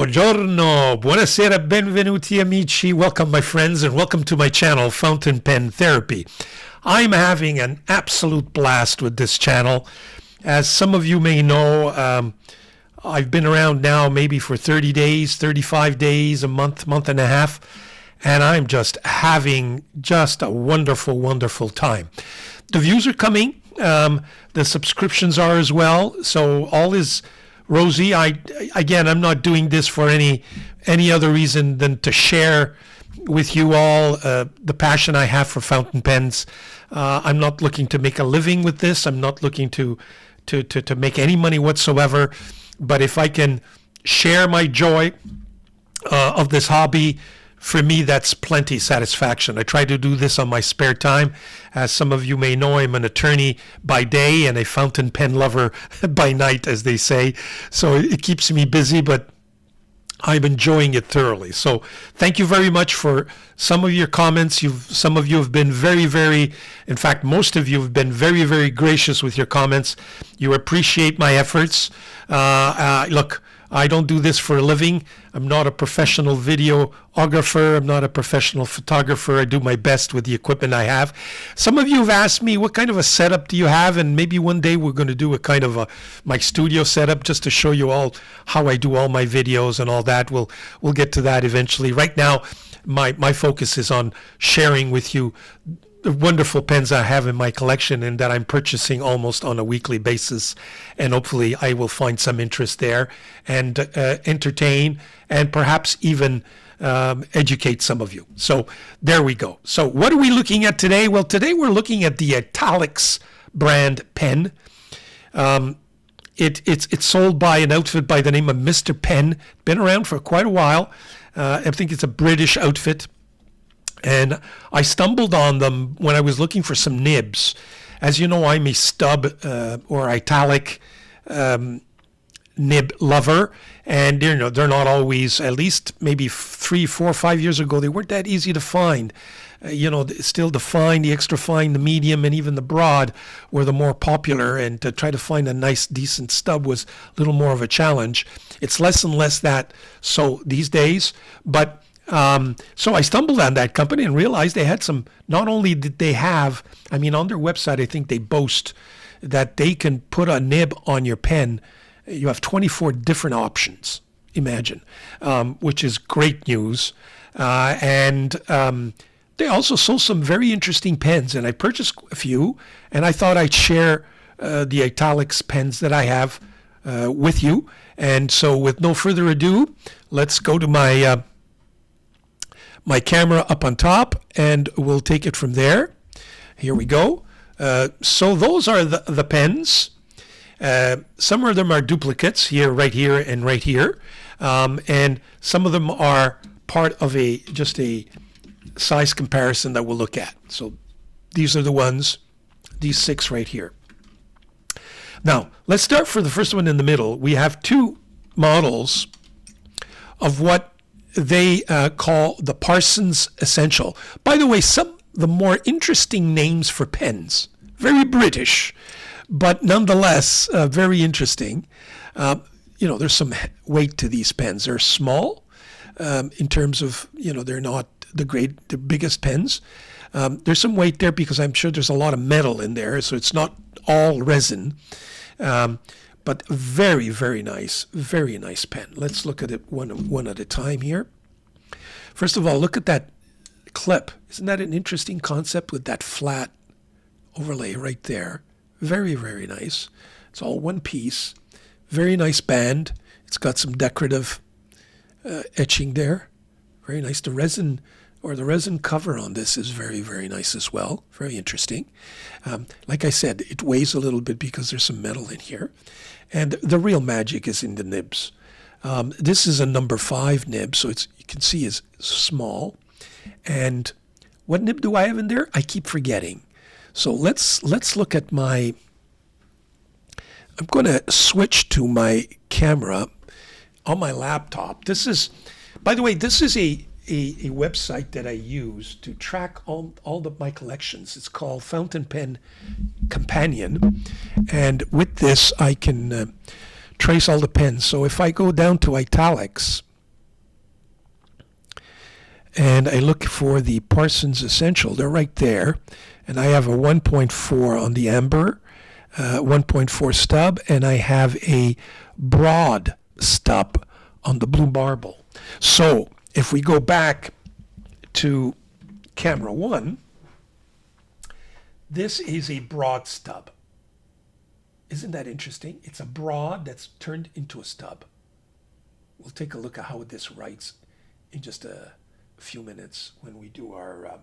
Buongiorno, buonasera, benvenuti amici. Welcome my friends and welcome to my channel, Fountain Pen Therapy. I'm having an absolute blast with this channel. As some of you may know, I've been around now maybe for 30 days, 35 days, a month, month and a half, and I'm just having just a wonderful, wonderful time. The views are coming, the subscriptions are as well, so all is rosy. I'm not doing this for any other reason than to share with you all the passion I have for fountain pens. I'm not looking to make a living with this. I'm not looking to make any money whatsoever. But if I can share my joy of this hobby, for me, that's plenty satisfaction. I try to do this on my spare time. As some of you may know, I'm an attorney by day and a fountain pen lover by night, as they say. So it keeps me busy, but I'm enjoying it thoroughly. So thank you very much for some of your comments. Some of you have been very, in fact, most of you have been very, very gracious with your comments. You appreciate my efforts. Look, I don't do this for a living. I'm not a professional videographer. I'm not a professional photographer. I do my best with the equipment I have. Some of you have asked me, what kind of a setup do you have? And maybe one day we're going to do a kind of my studio setup just to show you all how I do all my videos and all that. We'll get to that eventually. Right now, my focus is on sharing with you the wonderful pens I have in my collection and that I'm purchasing almost on a weekly basis, and hopefully I will find some interest there and entertain and perhaps even educate some of you. So there we go. So what are we looking at today? Well, today we're looking at the Italix brand pen. It's sold by an outfit by the name of Mr. Pen. Been around for quite a while. I think it's a British outfit. And I stumbled on them when I was looking for some nibs. As you know, I'm a stub or italic nib lover, and they're not always, at least maybe 3, 4, 5 years ago, they weren't that easy to find. Still the fine, the extra fine, the medium, and even the broad were the more popular, and to try to find a nice, decent stub was a little more of a challenge. It's less and less that so these days, but so I stumbled on that company and realized they had some, not only did they have, on their website, I think they boast that they can put a nib on your pen. You have 24 different options, imagine, which is great news. And they also sold some very interesting pens, and I purchased a few, and I thought I'd share the Italix pens that I have with you. And so with no further ado, let's go to my camera up on top, and we'll take it from there. Here we go. So those are the pens. Some of them are duplicates here, right here, and right here. And some of them are part of just a size comparison that we'll look at. So these are the ones, these 6 right here. Now, let's start for the first one in the middle. We have 2 models of what they call the Parson's Essential. By the way, some of the more interesting names for pens, very British, but nonetheless very interesting. There's some weight to these pens. They're small in terms of, they're not the biggest pens. There's some weight there because I'm sure there's a lot of metal in there, so it's not all resin. But very, very nice pen. Let's look at it one at a time here. First of all, look at that clip. Isn't that an interesting concept with that flat overlay right there? Very, very nice. It's all one piece. Very nice band. It's got some decorative etching there. Very nice. The resin cover on this is very, very nice as well. Very interesting. Like I said, it weighs a little bit because there's some metal in here. And the real magic is in the nibs. This is a number 5 nib, so you can see it's small. And what nib do I have in there? I keep forgetting. So let's look at I'm going to switch to my camera on my laptop. This is, by the way, this is a website that I use to track all of my collections. It's called Fountain Pen Companion, and with this I can trace all the pens. So if I go down to Italix, and I look for the Parsons Essential. They're right there. And I have a 1.4 on the amber, 1.4 stub, and I have a broad stub on the blue marble. So if we go back to camera 1, this is a broad stub. Isn't that interesting? It's a broad that's turned into a stub. We'll take a look at how this writes in just a few minutes when we do our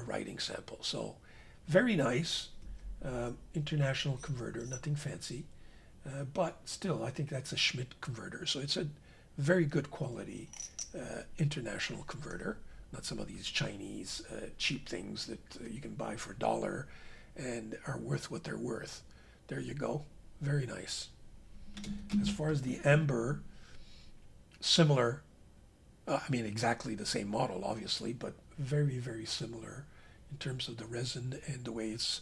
writing sample. So very nice, international converter, nothing fancy, but still I think that's a Schmidt converter. So it's a very good quality international converter, not some of these Chinese cheap things that you can buy for $1 and are worth what they're worth. There you go, very nice. As far as the amber, similar, I mean exactly the same model obviously, but very, very similar in terms of the resin and the way it's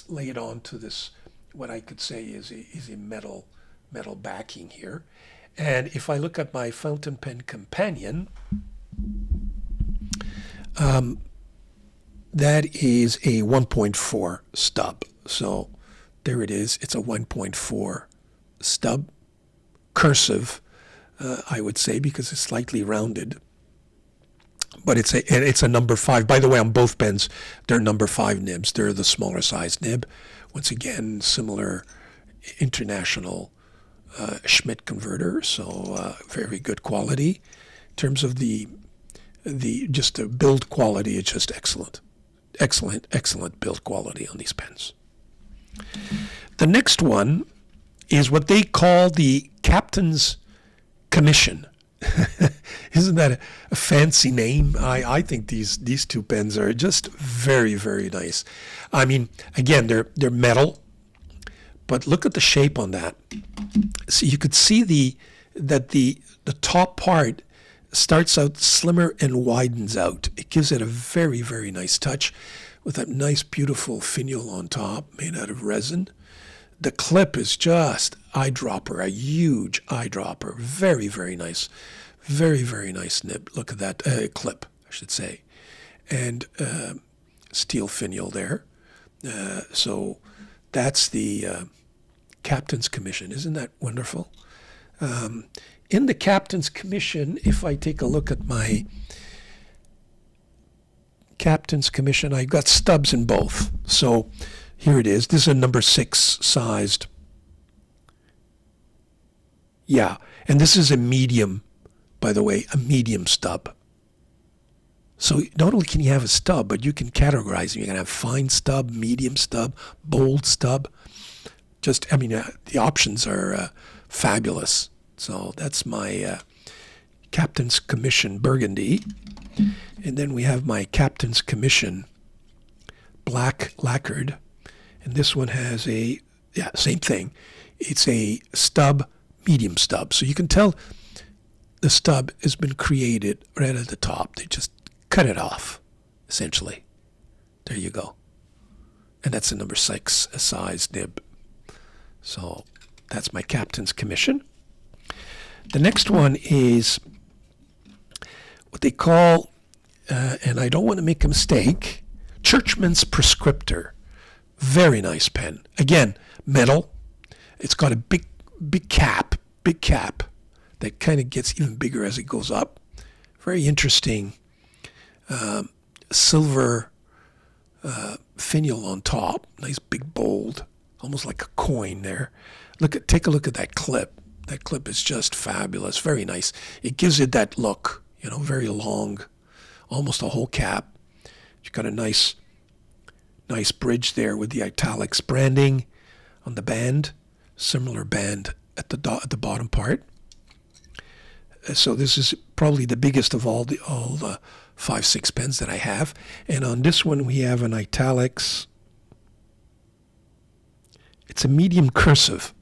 laid on to this, what I could say is a metal backing here. And if I look at my fountain pen companion, that is a 1.4 stub. So there it is. It's a 1.4 stub, cursive, I would say, because it's slightly rounded. But it's a number 5. By the way, on both pens, they're number 5 nibs. They're the smaller size nib. Once again, similar international Schmidt converter, so very good quality. In terms of the build quality, it's just excellent. Excellent build quality on these pens. The next one is what they call the Captain's Commission. Isn't that a fancy name? I think these two pens are just very, very nice. I mean, again, they're metal, but look at the shape on that. So you could see that the top part starts out slimmer and widens out. It gives it a very, very nice touch with that nice, beautiful finial on top made out of resin. The clip is just eyedropper, a huge eyedropper. Very, very nice. Very, very nice nib. Look at that clip, I should say. And steel finial there. So that's the Captain's Commission. Isn't that wonderful? In the Captain's Commission, if I take a look at my Captain's Commission, I've got stubs in both. So here it is. This is a number 6 sized. Yeah, and this is a medium, by the way, a medium stub. So not only can you have a stub, but you can categorize them. You can have fine stub, medium stub, bold stub. Just, I mean, the options are fabulous. So that's my Captain's Commission Burgundy. And then we have my Captain's Commission Black Lacquered. And this one has same thing. It's a stub, medium stub. So you can tell the stub has been created right at the top. They just cut it off, essentially. There you go. And that's a number 6 size nib. So that's my Captain's Commission. The next one is what they call, and I don't want to make a mistake, Churchman's Prescriptor. Very nice pen. Again, metal. It's got a big cap that kind of gets even bigger as it goes up. Very interesting silver finial on top. Nice big bold, almost like a coin there. Take a look at that clip. That clip is just fabulous. Very nice. It gives it that look, very long, almost a whole cap. You've got a nice bridge there with the Italix branding on the band. Similar band at the bottom part. So this is probably the biggest of all the 5/6 pens that I have. And on this one we have an Italix. It's a medium cursive.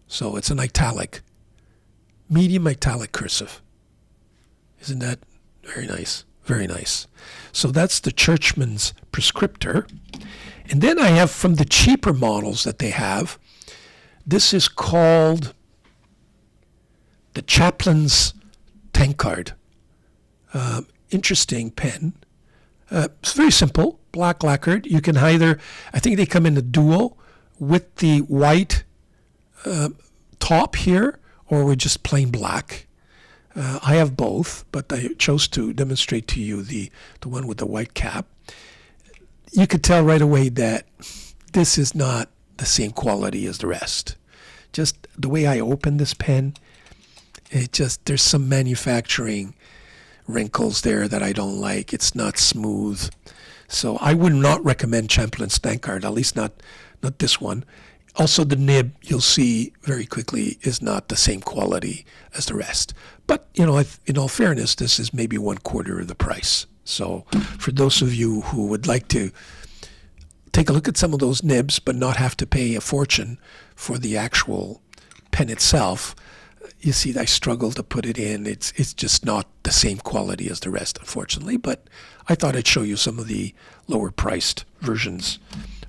So it's an italic, medium italic cursive. Isn't that very nice? Very nice. So that's the Churchman's Prescriptor. And then I have from the cheaper models that they have, this is called the Chaplain's Tankard. interesting pen. It's very simple, black lacquered. You can either, I think they come in a duo with the white top here, or with just plain black. I have both, but I chose to demonstrate to you the one with the white cap. You could tell right away that this is not the same quality as the rest. Just the way I open this pen, there's some manufacturing wrinkles there that I don't like. It's not smooth. So I would not recommend Chaplain's Tankard, at least not this one. Also, the nib, you'll see very quickly, is not the same quality as the rest. But, in all fairness, this is maybe 1/4 of the price. So for those of you who would like to take a look at some of those nibs but not have to pay a fortune for the actual pen itself, you see, I struggle to put it in. It's just not the same quality as the rest, unfortunately. But I thought I'd show you some of the lower-priced versions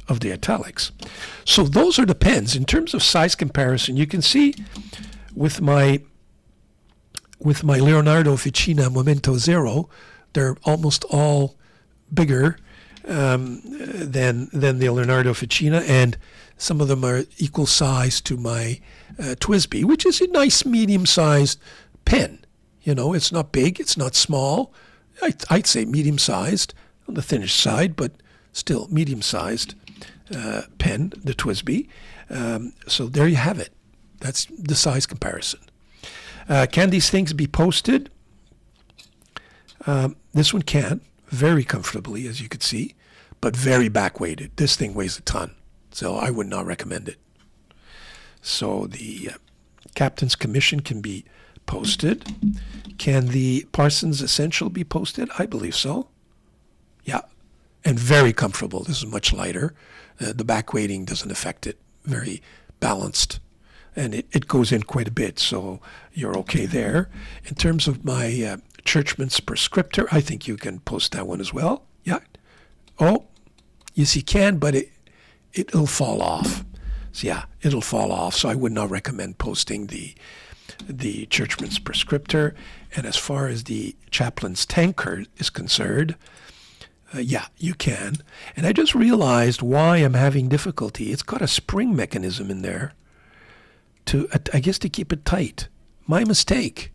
of the Italix. So those are the pens. In terms of size comparison, you can see with my Leonardo Ficina Momento Zero, they're almost all bigger than the Leonardo Ficina, and some of them are equal size to my TWSBI, which is a nice medium-sized pen. It's not big, it's not small. I'd say medium-sized, on the thinnish side, but still medium-sized pen, the TWSBI. So there you have it. That's the size comparison. Can these things be posted? This one can, very comfortably, as you can see, but very back-weighted. This thing weighs a ton, so I would not recommend it. So the Captain's Commission can be posted. Can the Parson's Essential be posted? I believe so. Yeah, and very comfortable. This is much lighter. The back weighting doesn't affect it. Very balanced. And it goes in quite a bit, so you're okay there. In terms of my Churchman's Prescriptor, I think you can post that one as well. Yeah. Oh, yes, you can, but it'll fall off. So yeah, it'll fall off. So I would not recommend posting the Churchman's Prescriptor. And as far as the Chaplain's Tankard is concerned, yeah, you can. And I just realized why I'm having difficulty. It's got a spring mechanism in there I guess to keep it tight. My mistake.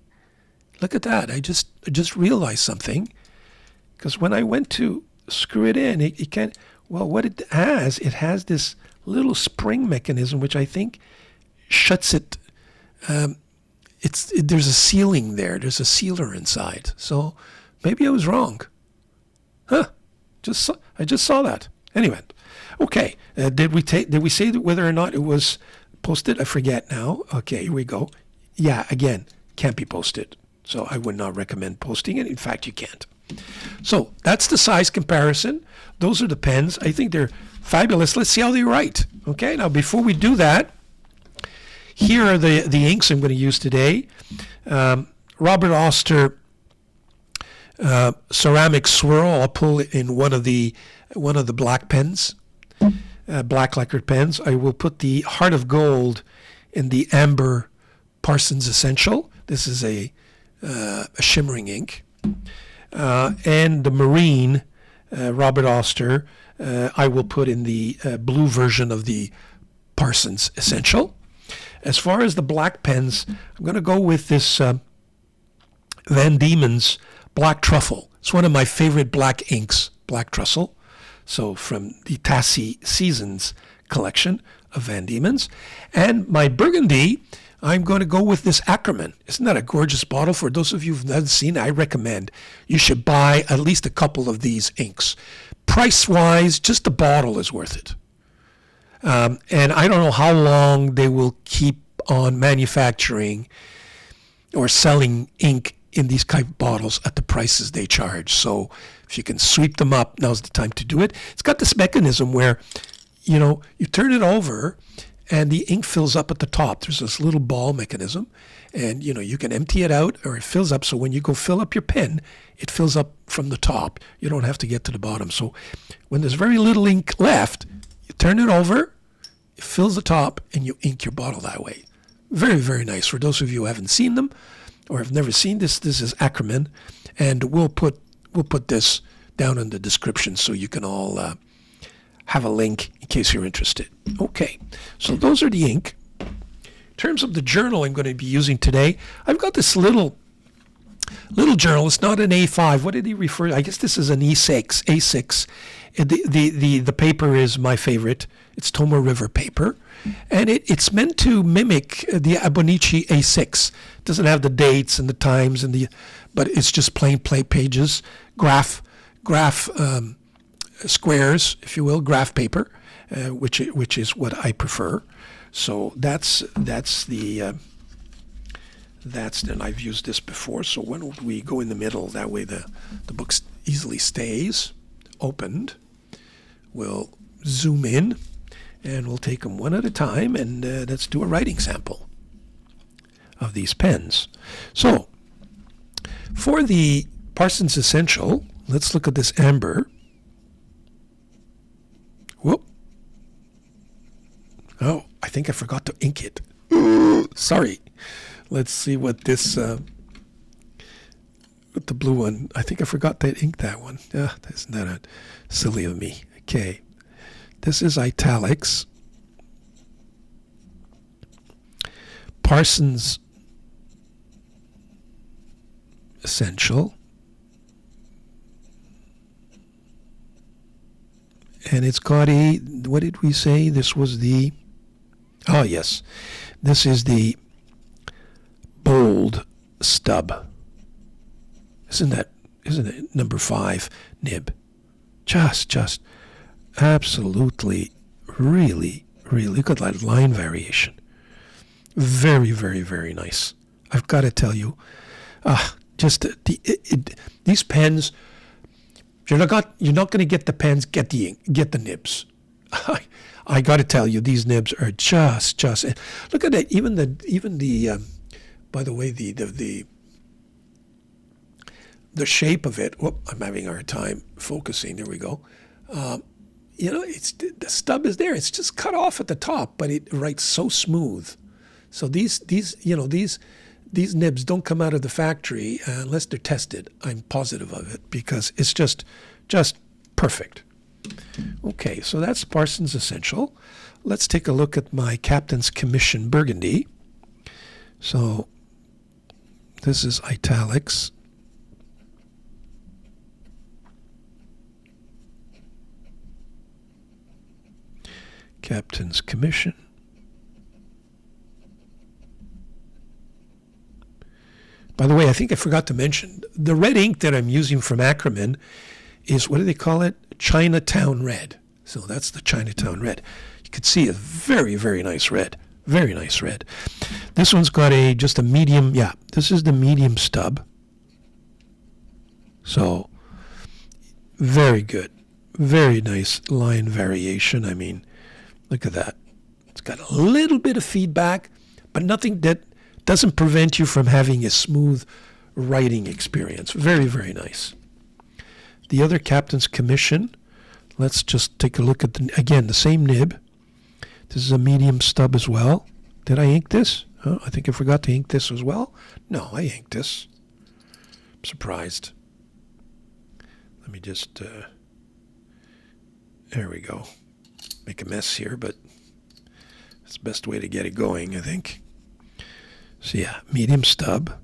Look at that. I just realized something. Because when I went to screw it in, it can't. Well, what it has this little spring mechanism, which I think shuts it. There's a sealing there. There's a sealer inside. So maybe I was wrong. Huh? I just saw that. Anyway, okay. Did we say that whether or not it was posted? I forget now. Okay, here we go. Yeah, again, can't be posted. So I would not recommend posting it. In fact, you can't. So that's the size comparison. Those are the pens. I think they're fabulous. Let's see how they write. Okay, now before we do that, here are the inks I'm going to use today. Robert Oster ceramic swirl. I'll pull in one of the black pens, black lacquered pens. I will put the Heart of Gold in the amber Parson's Essential. This is a shimmering ink. And the marine Robert Oster I will put in the blue version of the Parson's Essential. As far as the black pens, I'm going to go with this Van Diemen's Black Truffle. It's one of my favorite black inks, Black Truffle. So from the Tassie Seasons collection of Van Diemen's. And my burgundy, I'm going to go with this Ackerman. Isn't that a gorgeous bottle? For those of you who've never seen it, I recommend you should buy at least a couple of these inks. Price-wise, just the bottle is worth it. And I don't know how long they will keep on manufacturing or selling ink in these type of bottles at the prices they charge. So if you can sweep them up, now's the time to do it. It's got this mechanism where, you turn it over and the ink fills up at the top. There's this little ball mechanism, and you can empty it out or it fills up. So when you go fill up your pen, it fills up from the top. You don't have to get to the bottom. So when there's very little ink left, you turn it over, it fills the top, and you ink your bottle that way. Very, very nice. For those of you who haven't seen them, or have never seen this, this is Ackerman, and we'll put this down in the description so you can all have a link in case you're interested. Okay, so those are the ink. In terms of the journal I'm going to be using today, I've got this little journal. It's not an A5. What did he refer to? I guess this is an E6. A6. The paper is my favorite. It's Tomo River paper, and it's meant to mimic the Abonici A6. It doesn't have the dates and the times but it's just plain pages, graph squares, if you will, graph paper, which is what I prefer. So that's and I've used this before. So when would we go in the middle? That way the book easily stays opened. We'll zoom in, and we'll take them one at a time, and let's do a writing sample of these pens. So for the Parsons Essential, let's look at this amber. Whoop. Oh, I think I forgot to ink it. Sorry. Let's see what this, with the blue one. I think I forgot to ink that one. Isn't that silly of me? Okay. This is Italix. Parsons Essential. And it's got a, what did we say? This was the, oh yes, this is the bold stub. Isn't it number 5 nib? Just absolutely, really, look at that line variation. Very, very, very nice. I've got to tell you, these pens, you're not going to get the pens, get the ink, get the nibs. I got to tell you, these nibs are just. Look at it. Even the. By the way, the shape of it. Whoop! I'm having a hard time focusing. There we go. It's the stub is there. It's just cut off at the top, but it writes so smooth. So these nibs don't come out of the factory unless they're tested. I'm positive of it because it's just perfect. Okay, so that's Parsons Essential. Let's take a look at my Captain's Commission Burgundy. So this is Italix. Captain's Commission. By the way, I think I forgot to mention, the red ink that I'm using from Ackerman is, what do they call it? Chinatown Red. So that's the Chinatown Red. You can see a very, very nice red. Very nice red. This one's got just a medium, this is the medium stub. So, very good. Very nice line variation. I mean, look at that. It's got a little bit of feedback, but nothing that doesn't prevent you from having a smooth writing experience. Very, very nice. The other Captain's Commission, let's just take a look at, again, the same nib. This is a medium stub as well. Did I ink this? Oh, I think I forgot to ink this as well. No, I inked this. I'm surprised. Let me just, there we go. Make a mess here, but it's the best way to get it going, I think. So yeah, medium stub.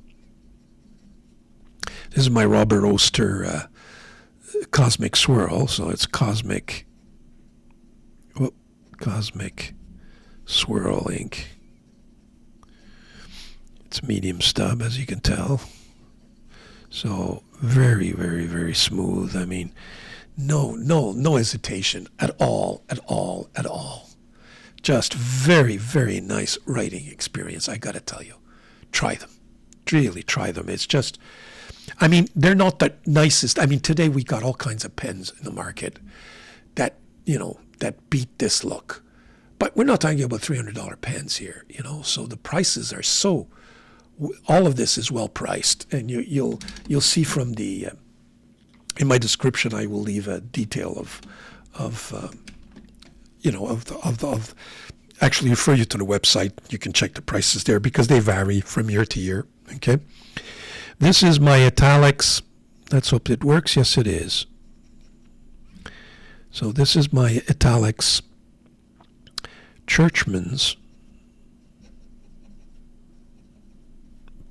This is my Robert Oster Cosmic Swirl, so it's Cosmic Swirl ink. It's medium stub, as you can tell. So very, very, very smooth. I mean, no hesitation at all. Just very, very nice writing experience, I gotta tell you. Try them. Really try them. It's just, I mean, they're not the nicest. I mean, today we got all kinds of pens in the market that beat this look. But we're not talking about $300 pens here, so the prices are so, all of this is well priced. And you'll see from the, in my description, I will leave a detail actually refer you to the website. You can check the prices there because they vary from year to year. Okay. This is my Italix. Let's hope it works. Yes, it is. So this is my Italix Churchman's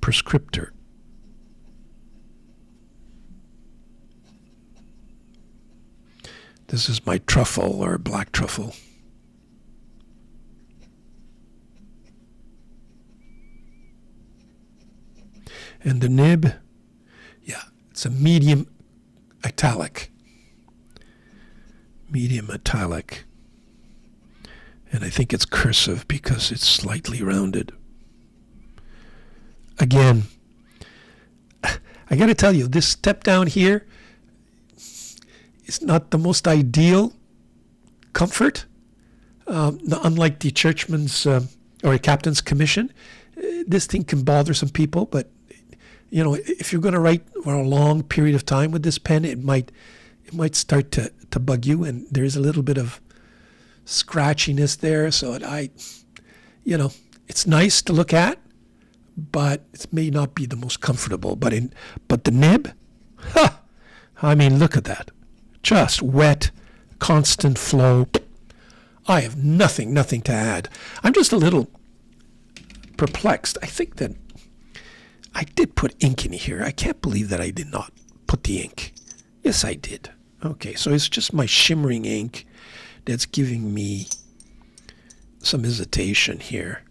Prescriptor. This is my truffle or black truffle. And the nib, yeah, it's a medium italic. Medium italic. And I think it's cursive because it's slightly rounded. Again, I got to tell you, this step down here is not the most ideal comfort. Unlike the Churchman's or a Captain's Commission, this thing can bother some people, but you know, if you're going to write for a long period of time with this pen, it might start to bug you, and there's a little bit of scratchiness there. So you know, it's nice to look at, but it may not be the most comfortable. But the nib, I mean, look at that, just wet, constant flow. I have nothing to add. I'm just a little perplexed. I think that I did put ink in here. I can't believe that I did not put the ink. Yes, I did. Okay, so it's just my shimmering ink that's giving me some hesitation here.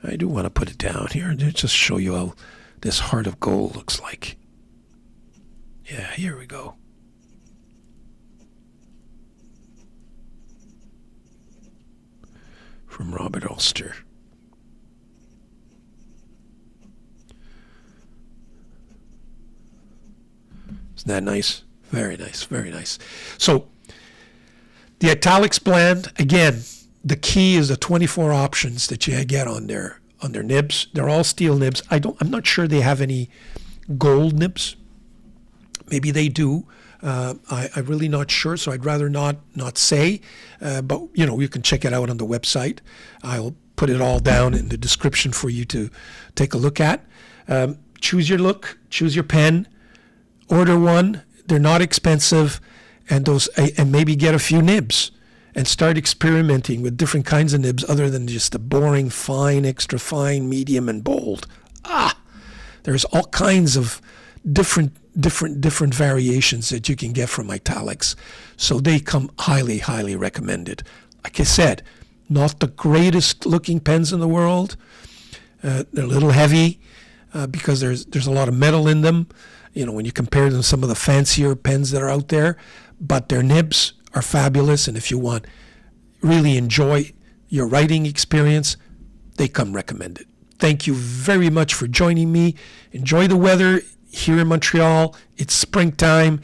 I do want to put it down here and just show you how this heart of gold looks like. Yeah, here we go. From Robert Ulster. Isn't that nice? Very nice, very nice. So the Italix blend, again, the key is the 24 options that you get on their nibs. They're all steel nibs. I'm not sure they have any gold nibs. Maybe they do. I'm really not sure, so I'd rather not say. But you know, you can check it out on the website. I'll put it all down in the description for you to take a look at. Choose your look. Choose your pen. Order one. They're not expensive, and maybe get a few nibs and start experimenting with different kinds of nibs other than just the boring fine, extra fine, medium, and bold. There's all kinds of different variations that you can get from Italix. So they come highly recommended. Like I said, not the greatest looking pens in the world. They're a little heavy because there's a lot of metal in them. You know, when you compare them to some of the fancier pens that are out there, but their nibs are fabulous. And if you want really enjoy your writing experience, they come recommended. Thank you very much for joining me. Enjoy the weather here in Montreal. It's springtime.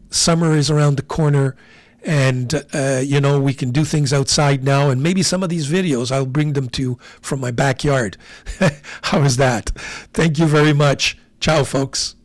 Summer is around the corner. And, you know, we can do things outside now. And maybe some of these videos, I'll bring them to you from my backyard. How is that? Thank you very much. Ciao, folks.